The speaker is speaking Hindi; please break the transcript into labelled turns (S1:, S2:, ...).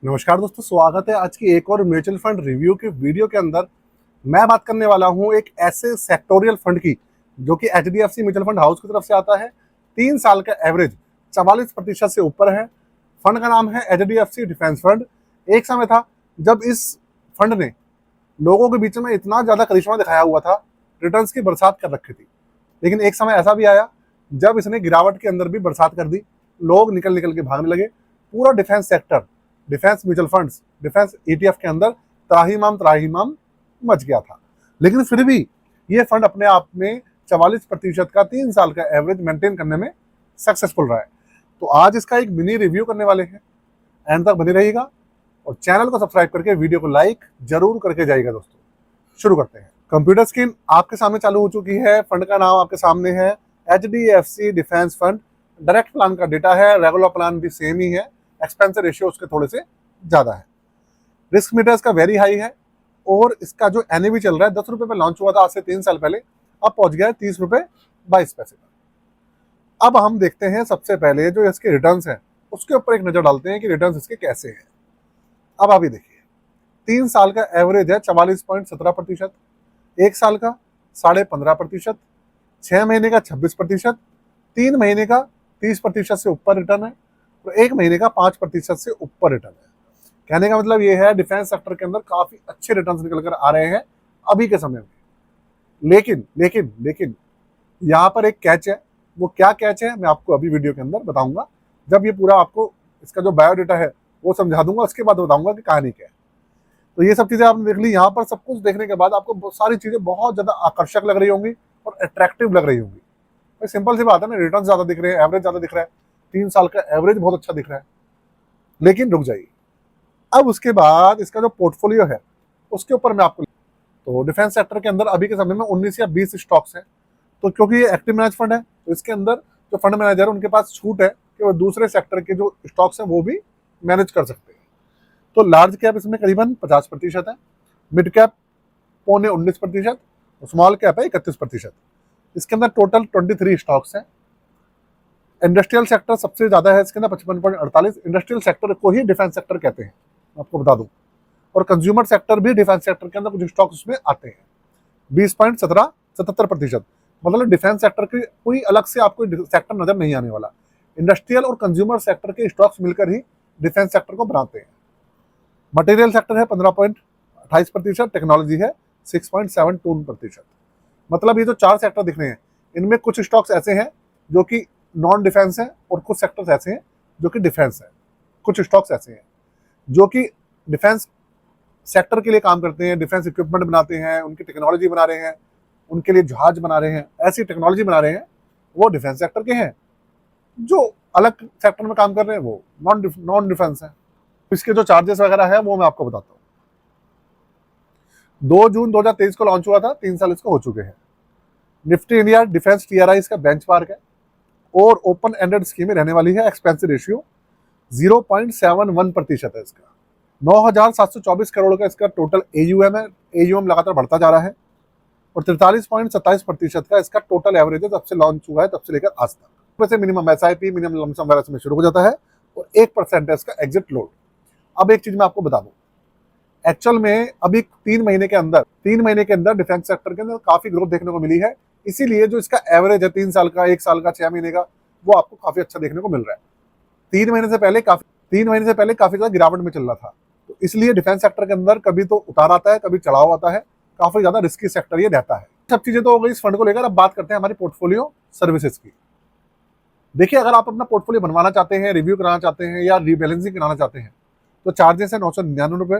S1: नमस्कार दोस्तों, स्वागत है आज की एक और म्यूचुअल फंड रिव्यू के वीडियो के अंदर। मैं बात करने वाला हूं एक ऐसे सेक्टोरियल फंड की जो कि एचडीएफसी म्यूचुअल फंड हाउस की तरफ से आता है। 3 साल का एवरेज 44% से ऊपर है। फंड का नाम है एचडीएफसी डिफेंस फंड। एक समय था जब इस फंड ने लोगों के बीच में इतना ज्यादा करिश्मा दिखाया हुआ था, रिटर्न्स की बरसात कर रखी थी। लेकिन एक समय ऐसा भी आया जब इसने गिरावट के अंदर भी बरसात कर दी। लोग निकल निकल के भागने लगे। पूरा defence sector, defence mutual funds, defence ETF के अंदर त्राहिमाम मच गया था। लेकिन फिर भी ये फंड अपने आप में 44% का 3 साल का एवरेज मेंटेन करने में सक्सेसफुल रहा है। तो आज इसका एक मिनी रिव्यू करने वाले हैं। एंड तक बने रहिएगा और चैनल को सब्सक्राइब करके वीडियो को लाइक जरूर करके जाइएगा। दोस्तों शुरू करते हैं। कंप्यूटर स्क्रीन आपके सामने चालू हो चुकी है। फंड का नाम आपके सामने है HDFC defence fund. Direct plan का डेटा है, रेगुलर प्लान भी सेम ही है। एक्सपेंस रेशियो उसके थोड़े से ज्यादा है। रिस्क मीटर इसका वेरी हाई है और इसका जो एनएवी चल रहा है 10 रुपए पे लॉन्च हुआ था आज से 3 साल पहले, अब पहुंच गया है 30 रुपए 22 पैसे पर। अब हम देखते हैं सबसे पहले जो इसके रिटर्न्स हैं उसके ऊपर एक नजर डालते हैं कि रिटर्न्स इसके कैसे हैं। अब अभी देखिए, 3 साल का एवरेज है 44.17%, 1 साल का 15.5%, 6 महीने का 26%, 3 महीने का 30% से ऊपर रिटर्न है और 1 महीने का 5% से ऊपर रिटर्न है। कहने का मतलब ये है डिफेंस सेक्टर के अंदर काफी अच्छे रिटर्न्स निकल कर आ रहे हैं अभी के समय में। लेकिन लेकिन लेकिन यहाँ पर एक कैच है। वो क्या कैच है मैं आपको अभी वीडियो के अंदर बताऊंगा। जब ये पूरा आपको इसका जो बायोडेटा है वो समझा दूंगा, उसके बाद बताऊंगा कि कहानी क्या है। तो ये सब चीजें आपने देख ली। यहाँ पर सब कुछ देखने के बाद आपको सारी चीजें बहुत ज्यादा आकर्षक लग रही होंगी और अट्रैक्टिव लग रही होंगी। सिंपल सी बात है ना, रिटर्न ज्यादा दिख रहे हैं, एवरेज ज्यादा दिख रहा है, 3 साल का एवरेज बहुत अच्छा दिख रहा है। लेकिन रुक जाइए, अब उसके बाद इसका जो पोर्टफोलियो है उसके ऊपर मैं आपको, तो डिफेंस सेक्टर के अंदर अभी के समय में 19 या 20 स्टॉक्स हैं। तो क्योंकि ये एक्टिव मैनेज फंड है तो इसके अंदर जो फंड मैनेजर है उनके पास छूट है कि वो दूसरे सेक्टर के जो स्टॉक्स हैं वो भी मैनेज कर सकते हैं। तो लार्ज कैप इसमें करीबन 50% है, मिड कैप 19.25% और स्मॉल कैप है 31%। इसके अंदर टोटल 23 स्टॉक्स हैं। इंडस्ट्रियल सेक्टर सबसे ज्यादा है इसके अंदर 55.48। इंडस्ट्रियल सेक्टर को ही डिफेंस सेक्टर कहते हैं, आपको बता दूं। और कंज्यूमर सेक्टर भी डिफेंस सेक्टर के अंदर कुछ स्टॉक्स उसमें आते हैं। 20.77%। मतलब डिफेंस सेक्टर की कोई अलग से आपको सेक्टर नजर नहीं आने वाला। इंडस्ट्रियल और कंज्यूमर सेक्टर के स्टॉक्स मिलकर ही डिफेंस सेक्टर को बनाते हैं। मटेरियल सेक्टर है 15.28%, टेक्नोलॉजी है 6.72%। मतलब ये जो 4 सेक्टर दिख रहे हैं इनमें कुछ स्टॉक्स ऐसे हैं जो कि नॉन डिफेंस है और कुछ सेक्टर्स ऐसे हैं जो कि डिफेंस है। कुछ स्टॉक्स ऐसे हैं जो कि डिफेंस सेक्टर के लिए काम करते हैं, डिफेंस इक्विपमेंट बनाते हैं, उनकी टेक्नोलॉजी बना रहे हैं, उनके लिए जहाज बना रहे हैं, ऐसी टेक्नोलॉजी बना रहे हैं, वो डिफेंस सेक्टर के हैं। जो अलग सेक्टर में काम कर रहे हैं वो नॉन डिफेंस है। इसके जो चार्जेस वगैरह है वो मैं आपको बताता हूँ। 2 जून 2023 को लॉन्च हुआ था, 3 साल इसको हो चुके हैं। निफ्टी इंडिया डिफेंस टीआरआई इसका बेंचमार्क है और ओपन एंडेड स्कीम में रहने वाली है। एक्सपेंस रेशियो 0.71% है इसका। 9,724 करोड़ का इसका टोटल एयूएम है। एयूएम लगातार बढ़ता जा रहा है और 43.27% का इसका टोटल एवरेज है जब से लॉन्च हुआ है तब से लेकर आज तक। वैसे मिनिमम एसआईपी, मिनिमम लमसम वगैरह में शुरू हो जाता है और 1% है इसका एग्जिट लोड। अब एक चीज मैं आपको बता दूं, एक्चुअल में अभी 3 महीने के अंदर डिफेंस सेक्टर के अंदर काफी ग्रोथ देखने को मिली है। इसीलिए जो इसका एवरेज है 3 साल का, 1 साल का, 6 महीने का, वो आपको काफी अच्छा देखने को मिल रहा है। 3 महीने से पहले काफी ज्यादा गिरावट में चल रहा था। तो इसलिए डिफेंस सेक्टर के अंदर कभी तो उतार आता है, कभी चढ़ाव आता है। काफी ज्यादा रिस्की सेक्टर ये रहता है। सब चीजें तो हो गई इस फंड को लेकर। अब बात करते हैं हमारी पोर्टफोलियो सर्विसेज की। देखिए, अगर आप अपना पोर्टफोलियो बनवाना चाहते हैं, रिव्यू कराना चाहते हैं या रीबैलेंसिंग कराना चाहते हैं तो चार्जेस है 999 रुपए।